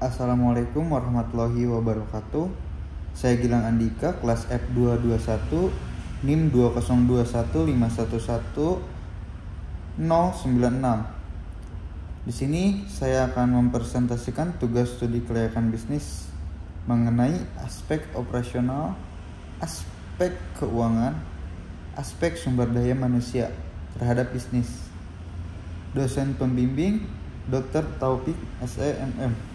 Assalamualaikum warahmatullahi wabarakatuh. Saya Gilang Andika, kelas F221, NIM 20215110096. Di sini saya akan mempresentasikan tugas studi kelayakan bisnis mengenai aspek operasional, aspek keuangan, aspek sumber daya manusia terhadap bisnis. Dosen pembimbing Dr. Taufik SEMM.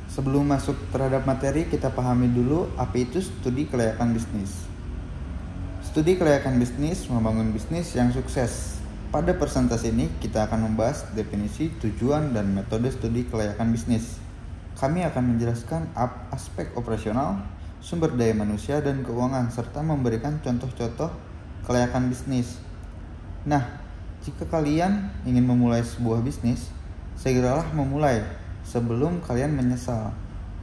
Sebelum masuk terhadap materi, kita pahami dulu apa itu studi kelayakan bisnis. Studi kelayakan bisnis membangun bisnis yang sukses. Pada presentasi ini kita akan membahas definisi, tujuan, dan metode studi kelayakan bisnis. Kami akan menjelaskan aspek operasional, sumber daya manusia, dan keuangan, serta memberikan contoh-contoh kelayakan bisnis. Nah, jika kalian ingin memulai sebuah bisnis, segeralah memulai sebelum kalian menyesal,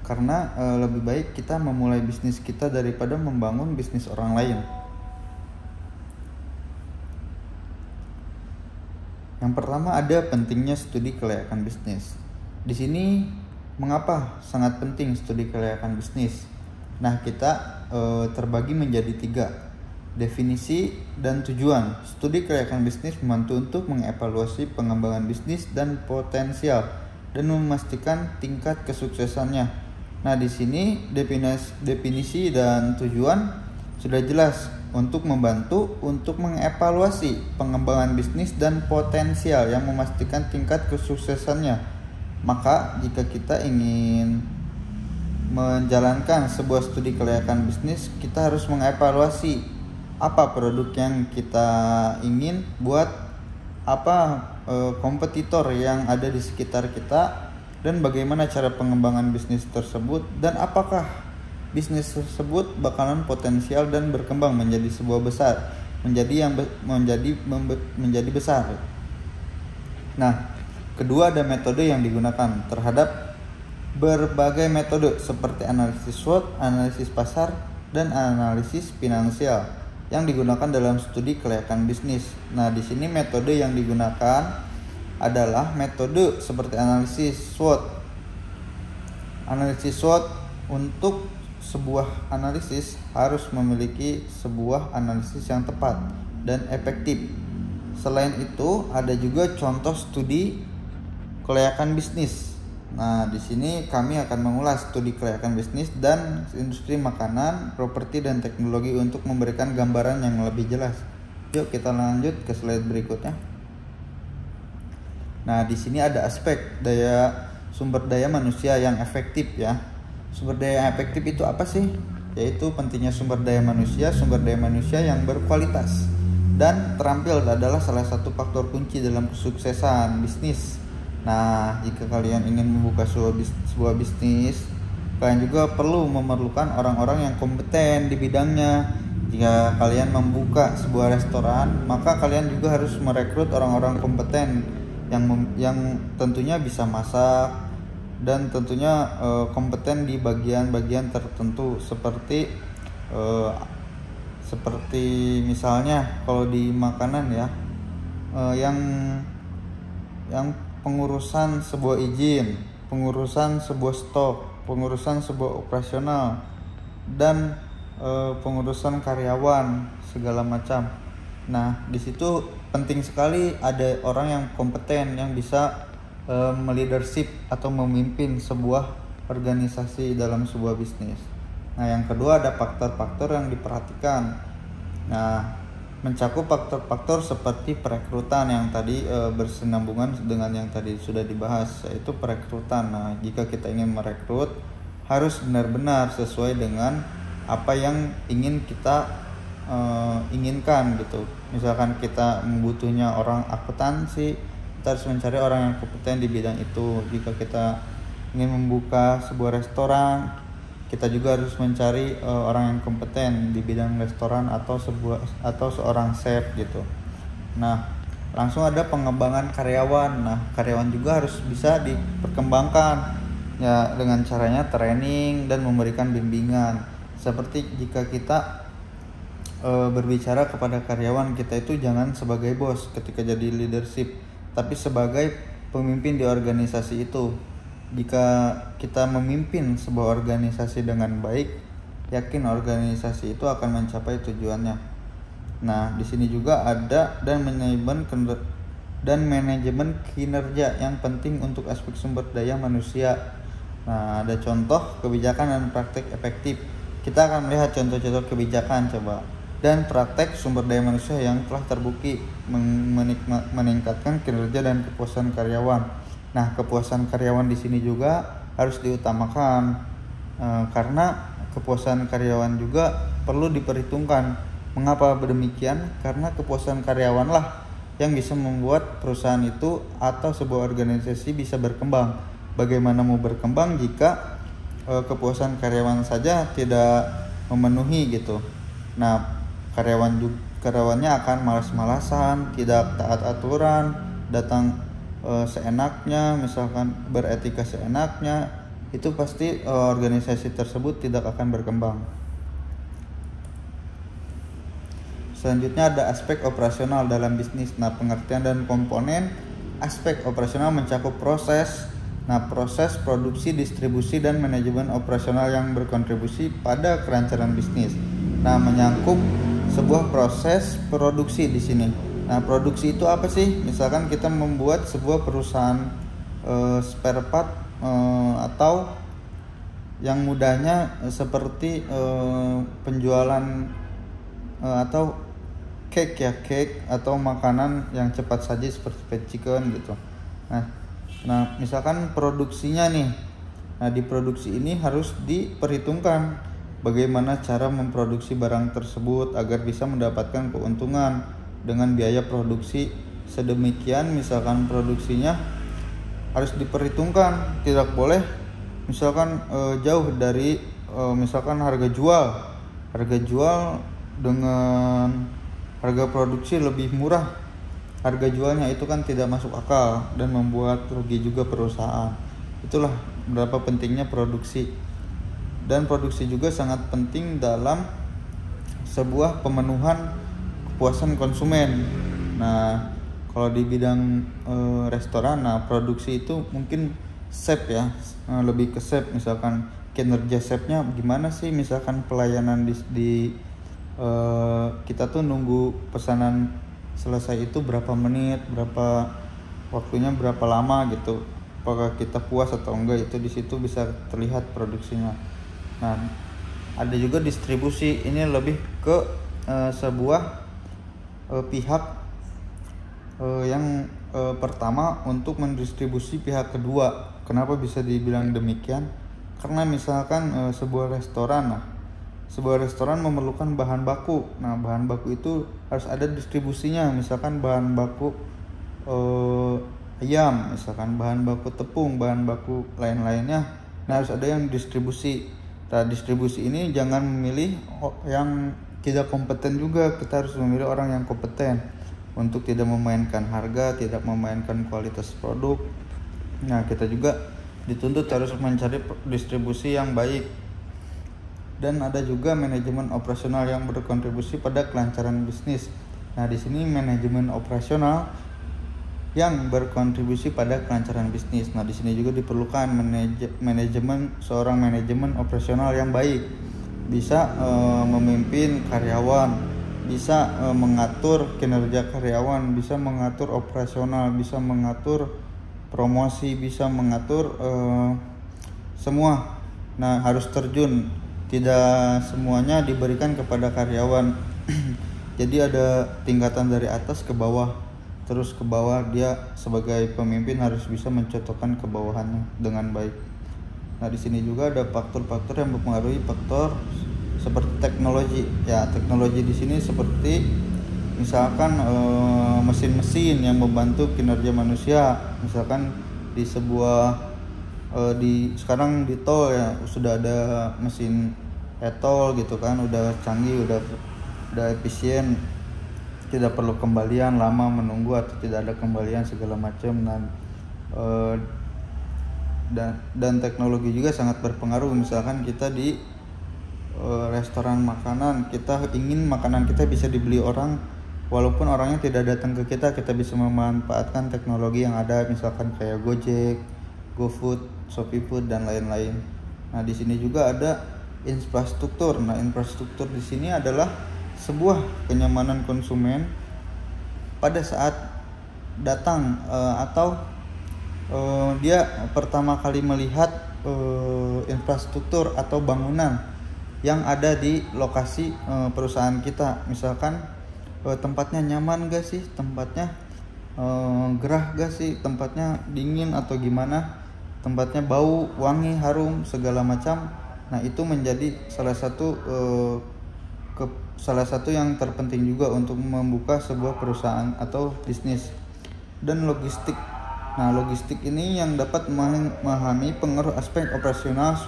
karena lebih baik kita memulai bisnis kita daripada membangun bisnis orang lain. Yang pertama, ada pentingnya studi kelayakan bisnis. Di sini mengapa sangat penting studi kelayakan bisnis? Nah, kita terbagi menjadi 3, definisi dan tujuan. Studi kelayakan bisnis membantu untuk mengevaluasi pengembangan bisnis dan potensial dan memastikan tingkat kesuksesannya. Nah, di sini definisi dan tujuan sudah jelas untuk membantu untuk mengevaluasi pengembangan bisnis dan potensial yang memastikan tingkat kesuksesannya. Maka, jika kita ingin menjalankan sebuah studi kelayakan bisnis, kita harus mengevaluasi apa produk yang kita ingin buat, apa kompetitor yang ada di sekitar kita, dan bagaimana cara pengembangan bisnis tersebut, dan apakah bisnis tersebut bakalan potensial dan berkembang menjadi sebuah besar, menjadi besar. Nah, kedua, ada metode yang digunakan terhadap berbagai metode seperti analisis SWOT, analisis pasar, dan analisis finansial yang digunakan dalam studi kelayakan bisnis. Nah, di sini metode yang digunakan adalah metode seperti analisis SWOT. Analisis SWOT, untuk sebuah analisis harus memiliki sebuah analisis yang tepat dan efektif. Selain itu, ada juga contoh studi kelayakan bisnis. Nah, di sini kami akan mengulas studi kelayakan bisnis dan industri makanan, properti, dan teknologi untuk memberikan gambaran yang lebih jelas. Yuk kita lanjut ke slide berikutnya. Nah, di sini ada aspek sumber daya manusia yang efektif ya. Sumber daya yang efektif itu apa sih? Yaitu pentingnya sumber daya manusia yang berkualitas dan terampil adalah salah satu faktor kunci dalam kesuksesan bisnis. Nah, jika kalian ingin membuka sebuah bisnis, kalian juga memerlukan orang-orang yang kompeten di bidangnya. Jika kalian membuka sebuah restoran, maka kalian juga harus merekrut orang-orang kompeten yang tentunya bisa masak dan tentunya kompeten di bagian-bagian tertentu seperti misalnya kalau di makanan ya, yang pengurusan sebuah izin, pengurusan sebuah stok, pengurusan sebuah operasional, dan pengurusan karyawan segala macam. Nah, di situ penting sekali ada orang yang kompeten yang bisa meleadership atau memimpin sebuah organisasi dalam sebuah bisnis. Nah, yang kedua, ada faktor-faktor yang diperhatikan. Nah, mencakup faktor-faktor seperti perekrutan yang tadi bersenambungan dengan yang tadi sudah dibahas, yaitu perekrutan. Nah, jika kita ingin merekrut, harus benar-benar sesuai dengan apa yang ingin kita inginkan gitu. Misalkan kita membutuhnya orang akuntansi, kita harus mencari orang yang kompeten di bidang itu. Jika kita ingin membuka sebuah restoran, kita juga harus mencari orang yang kompeten di bidang restoran atau seorang chef gitu. Nah, langsung ada pengembangan karyawan. Nah, karyawan juga harus bisa diperkembangkan ya dengan caranya training dan memberikan bimbingan. Seperti jika kita berbicara kepada karyawan kita itu jangan sebagai bos ketika jadi leadership, tapi sebagai pemimpin di organisasi itu. Jika kita memimpin sebuah organisasi dengan baik, yakin organisasi itu akan mencapai tujuannya. Nah, di sini juga ada dan manajemen kinerja yang penting untuk aspek sumber daya manusia. Nah, ada contoh kebijakan dan praktek efektif. Kita akan melihat contoh-contoh kebijakan coba dan praktek sumber daya manusia yang telah terbukti meningkatkan kinerja dan kepuasan karyawan. Nah, kepuasan karyawan di sini juga harus diutamakan karena kepuasan karyawan juga perlu diperhitungkan. Mengapa demikian? Karena kepuasan karyawanlah yang bisa membuat perusahaan itu atau sebuah organisasi bisa berkembang. Bagaimana mau berkembang jika kepuasan karyawan saja tidak memenuhi gitu. Nah, karyawannya akan malas-malasan, tidak taat aturan, datang seenaknya, misalkan beretika seenaknya, itu pasti organisasi tersebut tidak akan berkembang. Selanjutnya ada aspek operasional dalam bisnis. Nah, pengertian dan komponen aspek operasional mencakup proses. Nah, proses produksi, distribusi, dan manajemen operasional yang berkontribusi pada kelancaran bisnis. Nah, menyangkut sebuah proses produksi di sini. Nah, produksi itu apa sih? Misalkan kita membuat sebuah perusahaan spare part atau yang mudahnya seperti penjualan atau cake atau makanan yang cepat saji seperti fried chicken gitu. Nah, misalkan produksinya nih. Nah, di produksi ini harus diperhitungkan bagaimana cara memproduksi barang tersebut agar bisa mendapatkan keuntungan dengan biaya produksi sedemikian. Misalkan produksinya harus diperhitungkan, tidak boleh misalkan jauh dari misalkan harga jual dengan harga produksi lebih murah. Harga jualnya itu kan tidak masuk akal dan membuat rugi juga perusahaan. Itulah berapa pentingnya produksi. Dan produksi juga sangat penting dalam sebuah pemenuhan kepuasan konsumen. Nah, kalau di bidang restoran, nah produksi itu mungkin chef ya, lebih ke chef. Misalkan kinerja chefnya gimana sih, misalkan pelayanan di kita tuh nunggu pesanan selesai itu berapa menit, berapa waktunya, berapa lama gitu, apakah kita puas atau enggak, itu di situ bisa terlihat produksinya. Nah, ada juga distribusi, ini lebih ke sebuah pihak yang pertama untuk mendistribusi pihak kedua. Kenapa bisa dibilang demikian? Karena misalkan sebuah restoran memerlukan bahan baku. Nah, bahan baku itu harus ada distribusinya. Misalkan bahan baku ayam, misalkan bahan baku tepung, bahan baku lain-lainnya. Nah, harus ada yang distribusi. Nah, distribusi ini jangan memilih yang tidak kompeten juga. Kita harus memilih orang yang kompeten untuk tidak memainkan harga, tidak memainkan kualitas produk. Nah, kita juga dituntut harus mencari distribusi yang baik. Dan ada juga manajemen operasional yang berkontribusi pada kelancaran bisnis. Nah, di sini manajemen operasional yang berkontribusi pada kelancaran bisnis. Nah, di sini juga diperlukan seorang manajemen operasional yang baik, bisa memimpin karyawan, bisa mengatur kinerja karyawan, bisa mengatur operasional, bisa mengatur promosi, bisa mengatur semua. Nah, harus terjun, tidak semuanya diberikan kepada karyawan. Jadi ada tingkatan dari atas ke bawah, terus ke bawah. Dia sebagai pemimpin harus bisa mencontohkan ke bawahannya dengan baik. Nah, di sini juga ada faktor-faktor yang mempengaruhi faktor seperti teknologi. Ya, teknologi di sini seperti misalkan mesin-mesin yang membantu kinerja manusia. Misalkan di sebuah sekarang di tol ya sudah ada mesin e-tol gitu kan, udah canggih, udah efisien, tidak perlu kembalian lama menunggu atau tidak ada kembalian segala macam. Dan teknologi juga sangat berpengaruh. Misalkan kita di restoran makanan, kita ingin makanan kita bisa dibeli orang walaupun orangnya tidak datang ke kita bisa memanfaatkan teknologi yang ada, misalkan kayak Gojek, GoFood, ShopeeFood dan lain-lain. Nah, di sini juga ada infrastruktur. Nah, infrastruktur di sini adalah sebuah kenyamanan konsumen pada saat datang atau dia pertama kali melihat infrastruktur atau bangunan yang ada di lokasi perusahaan kita. Misalkan tempatnya nyaman gak sih, tempatnya gerah gak sih, tempatnya dingin atau gimana, tempatnya bau, wangi, harum, segala macam. Nah, itu menjadi salah satu yang terpenting juga untuk membuka sebuah perusahaan atau bisnis. Dan logistik. Nah, logistik ini yang dapat memahami pengaruh aspek operasional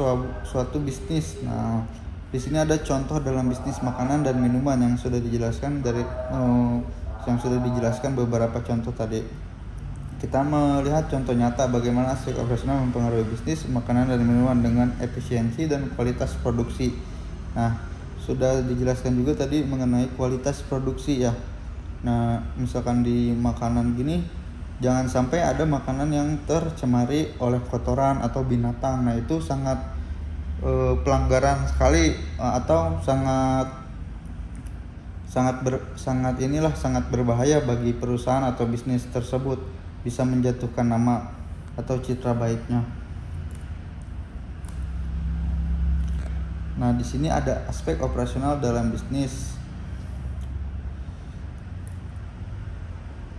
suatu bisnis. Nah, di sini ada contoh dalam bisnis makanan dan minuman yang sudah dijelaskan beberapa contoh tadi. Kita melihat contoh nyata bagaimana aspek operasional mempengaruhi bisnis makanan dan minuman dengan efisiensi dan kualitas produksi. Nah, sudah dijelaskan juga tadi mengenai kualitas produksi ya. Nah, misalkan di makanan gini, jangan sampai ada makanan yang tercemari oleh kotoran atau binatang. Nah, itu sangat pelanggaran sekali atau sangat berbahaya bagi perusahaan atau bisnis tersebut, bisa menjatuhkan nama atau citra baiknya. Nah, di sini ada aspek operasional dalam bisnis.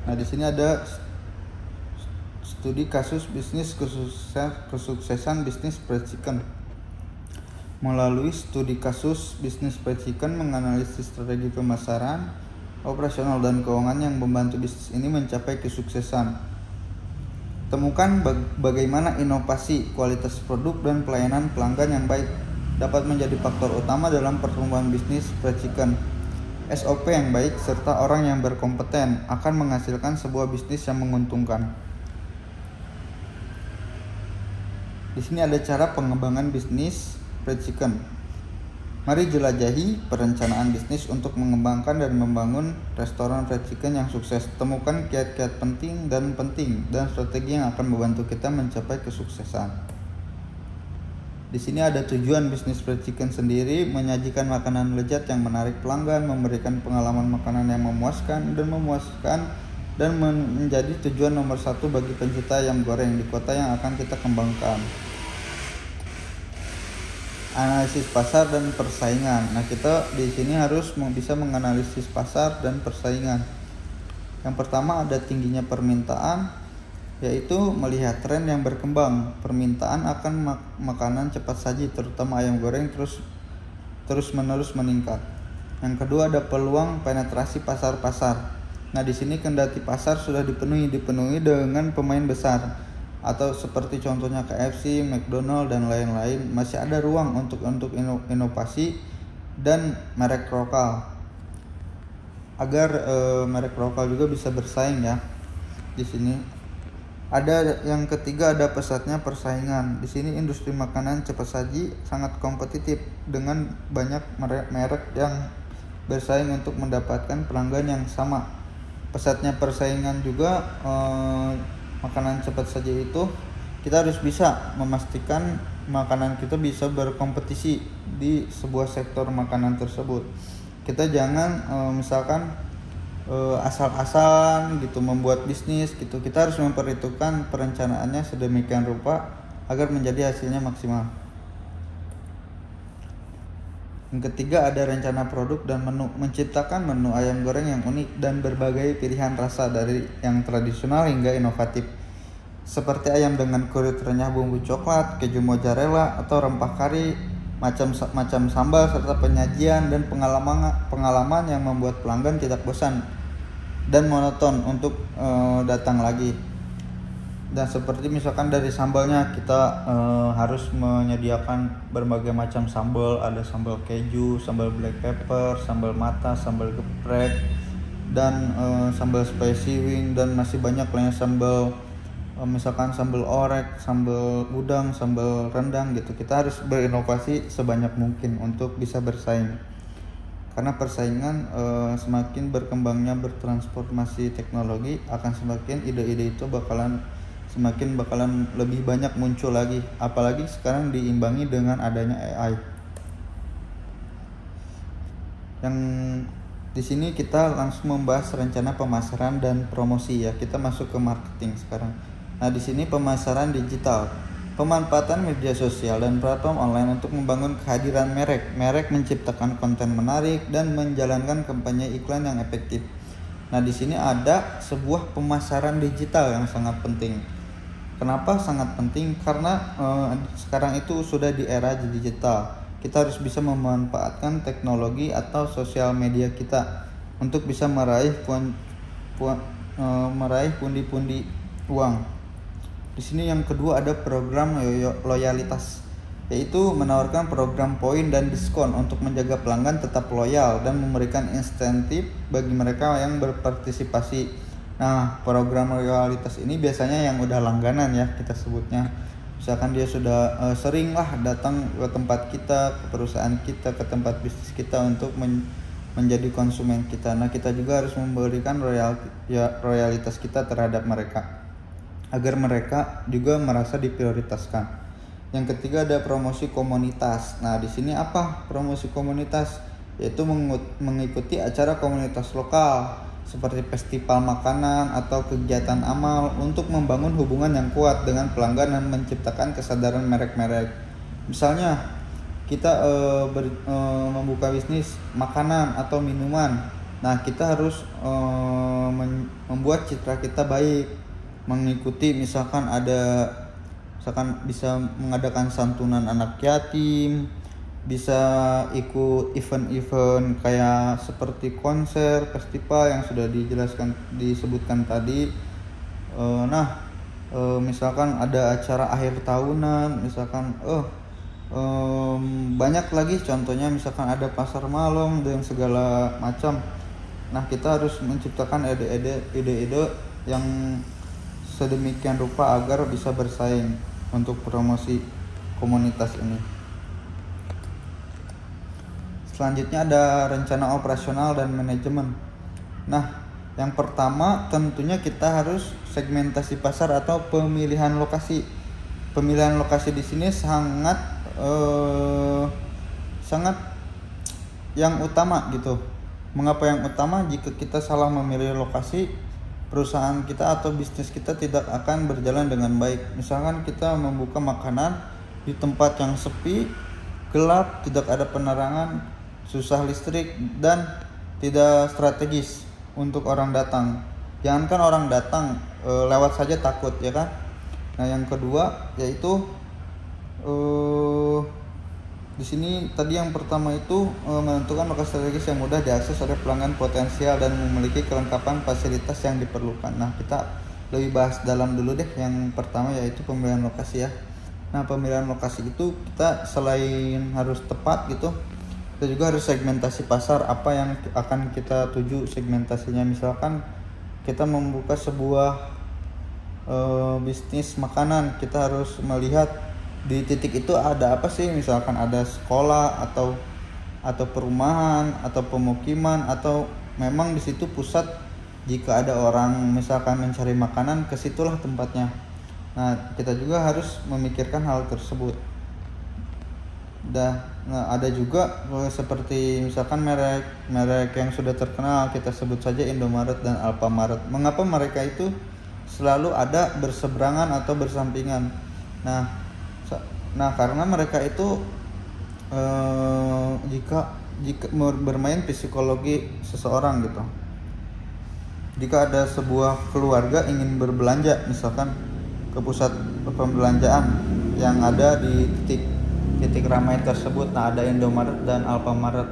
Nah, di sini ada studi kasus bisnis kesuksesan bisnis fried chicken. Melalui studi kasus bisnis fried chicken menganalisis strategi pemasaran, operasional dan keuangan yang membantu bisnis ini mencapai kesuksesan. Temukan bagaimana inovasi, kualitas produk dan pelayanan pelanggan yang baik dapat menjadi faktor utama dalam pertumbuhan bisnis fried chicken. SOP yang baik serta orang yang berkompeten akan menghasilkan sebuah bisnis yang menguntungkan. Di sini ada cara pengembangan bisnis fried chicken. Mari jelajahi perencanaan bisnis untuk mengembangkan dan membangun restoran fried chicken yang sukses. Temukan kiat-kiat penting dan strategi yang akan membantu kita mencapai kesuksesan. Di sini ada tujuan bisnis fried chicken sendiri: menyajikan makanan lezat yang menarik pelanggan, memberikan pengalaman makanan yang memuaskan dan menjadi tujuan nomor 1 bagi pencinta ayam goreng di kota yang akan kita kembangkan. Analisis pasar dan persaingan. Nah, kita di sini harus bisa menganalisis pasar dan persaingan. Yang pertama ada tingginya permintaan, yaitu melihat tren yang berkembang. Permintaan akan makanan cepat saji terutama ayam goreng terus-menerus meningkat. Yang kedua ada peluang penetrasi pasar-pasar. Nah, di sini kendati pasar sudah dipenuhi dengan pemain besar atau seperti contohnya KFC, McDonald dan lain-lain, masih ada ruang untuk inovasi dan merek lokal agar merek lokal juga bisa bersaing ya. Di sini ada yang ketiga ada pesatnya persaingan. Di sini industri makanan cepat saji sangat kompetitif dengan banyak merek yang bersaing untuk mendapatkan pelanggan yang sama. Pesatnya persaingan juga makanan cepat saji itu kita harus bisa memastikan makanan kita bisa berkompetisi di sebuah sektor makanan tersebut. Kita jangan misalkan asal-asalan gitu membuat bisnis gitu. Kita harus memperhitungkan perencanaannya sedemikian rupa agar menjadi hasilnya maksimal. Yang ketiga ada rencana produk dan menu. Menciptakan menu ayam goreng yang unik dan berbagai pilihan rasa dari yang tradisional hingga inovatif, seperti ayam dengan kulit renyah bumbu coklat, keju mozzarella atau rempah kari, macam sambal serta penyajian dan pengalaman yang membuat pelanggan tidak bosan dan monoton untuk datang lagi. Dan seperti misalkan dari sambalnya kita harus menyediakan berbagai macam sambal. Ada sambal keju, sambal black pepper, sambal mata, sambal geprek, dan sambal spicy wing, dan masih banyak lainnya sambal, misalkan sambal orek, sambal udang, sambal rendang gitu. Kita harus berinovasi sebanyak mungkin untuk bisa bersaing, karena persaingan semakin berkembangnya bertransformasi teknologi, akan semakin ide-ide itu bakalan lebih banyak muncul lagi, apalagi sekarang diimbangi dengan adanya AI. Yang di sini kita langsung membahas rencana pemasaran dan promosi ya. Kita masuk ke marketing sekarang. Nah, di sini pemasaran digital. Pemanfaatan media sosial dan platform online untuk membangun kehadiran merek. Merek menciptakan konten menarik dan menjalankan kampanye iklan yang efektif. Nah, di sini ada sebuah pemasaran digital yang sangat penting. Kenapa sangat penting? Karena sekarang itu sudah di era digital. Kita harus bisa memanfaatkan teknologi atau sosial media kita untuk bisa meraih pundi-pundi uang. Di sini yang kedua ada program loyalitas, yaitu menawarkan program poin dan diskon untuk menjaga pelanggan tetap loyal dan memberikan insentif bagi mereka yang berpartisipasi. Nah, program loyalitas ini biasanya yang udah langganan ya kita sebutnya. Misalkan dia sudah sering lah datang ke tempat kita, ke perusahaan kita, ke tempat bisnis kita untuk menjadi konsumen kita. Nah, kita juga harus memberikan royalitas kita terhadap mereka agar mereka juga merasa diprioritaskan. Yang ketiga ada promosi komunitas. Nah, di sini apa promosi komunitas? Yaitu mengikuti acara komunitas lokal seperti festival makanan atau kegiatan amal untuk membangun hubungan yang kuat dengan pelanggan dan menciptakan kesadaran merek-merek. Misalnya kita membuka bisnis makanan atau minuman. Nah, kita harus membuat citra kita baik, mengikuti misalkan bisa mengadakan santunan anak yatim, bisa ikut event-event kayak seperti konser, festival yang sudah disebutkan tadi. Misalkan ada acara akhir tahunan, misalkan banyak lagi contohnya, misalkan ada pasar malam dan segala macam. Nah, kita harus menciptakan ide-ide yang sedemikian rupa agar bisa bersaing untuk promosi komunitas ini. Selanjutnya ada rencana operasional dan manajemen. Nah, yang pertama tentunya kita harus segmentasi pasar atau pemilihan lokasi. Pemilihan lokasi di sini sangat yang utama gitu. Mengapa yang utama? Jika kita salah memilih lokasi, perusahaan kita atau bisnis kita tidak akan berjalan dengan baik. Misalkan kita membuka makanan di tempat yang sepi, gelap, tidak ada penerangan, susah listrik, dan tidak strategis untuk orang datang. Jangankan orang datang, lewat saja takut ya kan. Nah, yang kedua yaitu di sini tadi yang pertama itu menentukan lokasi strategis yang mudah diakses oleh pelanggan potensial dan memiliki kelengkapan fasilitas yang diperlukan. Nah, kita lebih bahas dalam dulu deh. Yang pertama yaitu pemilihan lokasi ya. Nah, pemilihan lokasi itu kita selain harus tepat gitu, kita juga harus segmentasi pasar, apa yang akan kita tuju segmentasinya. Misalkan kita membuka sebuah bisnis makanan, kita harus melihat di titik itu ada apa sih. Misalkan ada sekolah atau perumahan atau pemukiman, atau memang di situ pusat jika ada orang misalkan mencari makanan, ke situlah tempatnya. Nah, kita juga harus memikirkan hal tersebut. Ada juga seperti misalkan merek yang sudah terkenal, kita sebut saja Indomaret dan Alfamaret. Mengapa mereka itu selalu ada berseberangan atau bersampingan? Nah, karena mereka itu jika bermain psikologi seseorang gitu. Jika ada sebuah keluarga ingin berbelanja misalkan ke pusat pembelanjaan yang ada di titik ramai tersebut, nah ada Indomaret dan Alfamaret,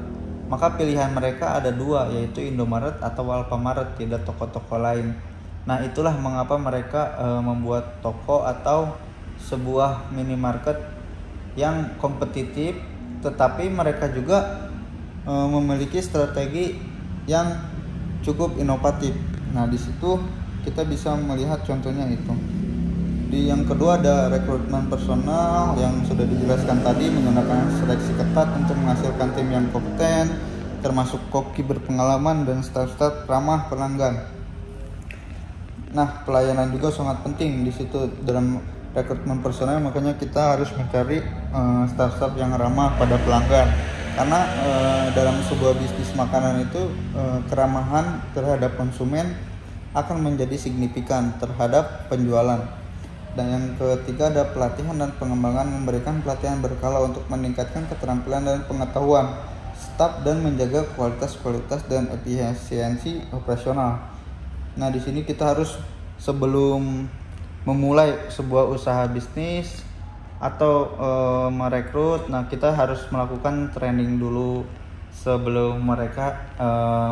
maka pilihan mereka ada dua, yaitu Indomaret atau Alfamaret, tidak toko-toko lain. Nah, itulah mengapa mereka membuat toko atau sebuah minimarket yang kompetitif, tetapi mereka juga memiliki strategi yang cukup inovatif. Nah, di situ kita bisa melihat contohnya itu. Di yang kedua ada rekrutmen personal yang sudah dijelaskan tadi, menggunakan seleksi ketat untuk menghasilkan tim yang kompeten. termasuk koki berpengalaman dan staf-staf ramah pelanggan. Nah, pelayanan juga sangat penting di situ dalam rekrutmen personel, makanya kita harus mencari staf-staf yang ramah pada pelanggan. Karena dalam sebuah bisnis makanan itu keramahan terhadap konsumen akan menjadi signifikan terhadap penjualan. Dan yang ketiga ada pelatihan dan pengembangan, memberikan pelatihan berkala untuk meningkatkan keterampilan dan pengetahuan staf dan menjaga kualitas dan efisiensi operasional. Nah, di sini kita harus sebelum memulai sebuah usaha bisnis atau merekrut, nah kita harus melakukan training dulu sebelum mereka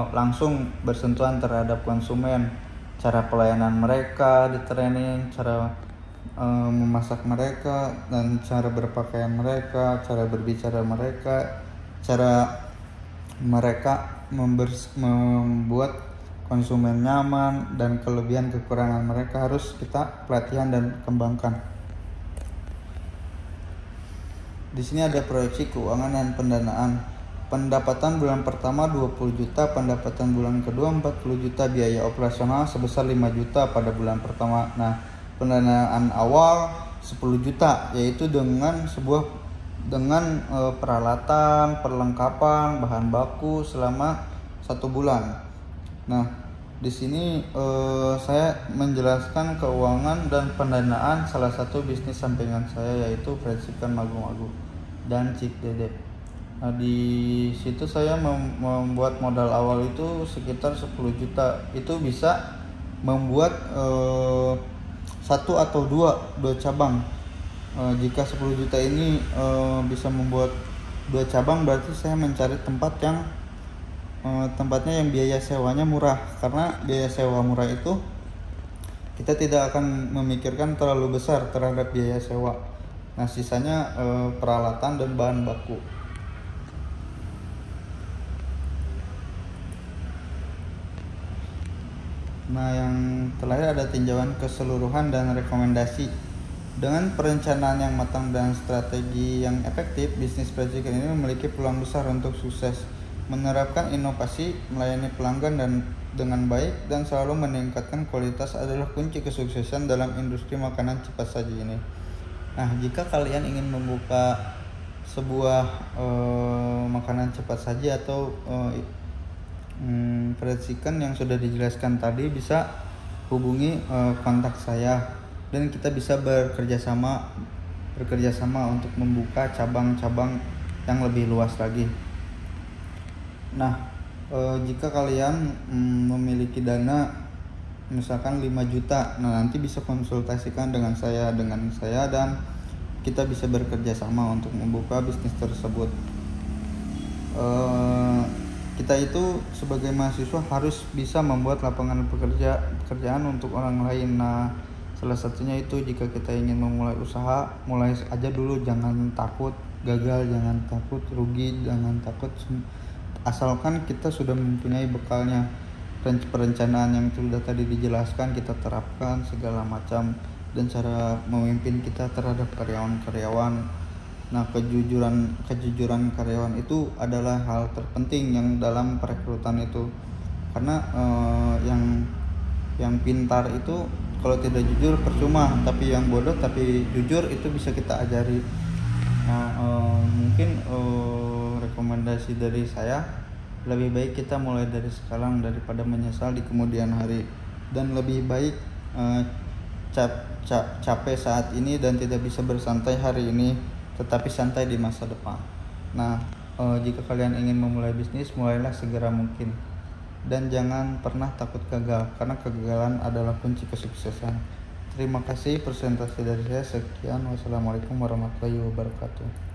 langsung bersentuhan terhadap konsumen. Cara pelayanan mereka di training, cara memasak mereka, dan cara berpakaian mereka, cara berbicara mereka, cara mereka membuat konsumen nyaman, dan kelebihan kekurangan mereka harus kita pelatihan dan kembangkan. Di sini ada proyeksi keuangan dan pendanaan. Pendapatan bulan pertama 20 juta, pendapatan bulan kedua 40 juta, biaya operasional sebesar 5 juta pada bulan pertama. Nah, pendanaan awal 10 juta yaitu dengan peralatan, perlengkapan, bahan baku selama 1 bulan. Nah, di sini saya menjelaskan keuangan dan pendanaan salah satu bisnis sampingan saya, yaitu fried chicken Magu-Magu dan Cik Dede. Nah, di situ saya membuat modal awal itu sekitar 10 juta. Itu bisa membuat 1 atau 2 cabang. Jika 10 juta ini bisa membuat 2 cabang, berarti saya mencari tempatnya yang biaya sewanya murah. Karena biaya sewa murah itu kita tidak akan memikirkan terlalu besar terhadap biaya sewa. Nah, sisanya peralatan dan bahan baku. Nah, yang terakhir ada tinjauan keseluruhan dan rekomendasi. Dengan perencanaan yang matang dan strategi yang efektif, bisnis fried chicken ini memiliki peluang besar untuk sukses. Menerapkan inovasi, melayani pelanggan dengan baik, dan selalu meningkatkan kualitas adalah kunci kesuksesan dalam industri makanan cepat saji ini. Nah, jika kalian ingin membuka sebuah makanan cepat saji atau fried chicken yang sudah dijelaskan tadi, bisa hubungi kontak saya dan kita bisa bekerja sama untuk membuka cabang-cabang yang lebih luas lagi. Nah, jika kalian memiliki dana misalkan 5 juta, nah nanti bisa konsultasikan dengan saya dan kita bisa bekerja sama untuk membuka bisnis tersebut. Kita itu sebagai mahasiswa harus bisa membuat lapangan pekerjaan untuk orang lain. Nah, salah satunya itu jika kita ingin memulai usaha, mulai aja dulu, jangan takut gagal, jangan takut rugi, jangan takut, asalkan kita sudah mempunyai bekalnya. Perencanaan yang sudah tadi dijelaskan kita terapkan segala macam, dan cara memimpin kita terhadap karyawan. Nah, kejujuran karyawan itu adalah hal terpenting yang dalam perekrutan itu. Karena yang pintar itu kalau tidak jujur percuma, tapi yang bodoh tapi jujur itu bisa kita ajari. Nah, mungkin rekomendasi dari saya, lebih baik kita mulai dari sekarang daripada menyesal di kemudian hari, dan lebih baik capek saat ini dan tidak bisa bersantai hari ini, tetapi santai di masa depan. Nah, jika kalian ingin memulai bisnis, mulailah segera mungkin, dan jangan pernah takut gagal, karena kegagalan adalah kunci kesuksesan. Terima kasih, presentasi dari saya sekian. Wassalamualaikum warahmatullahi wabarakatuh.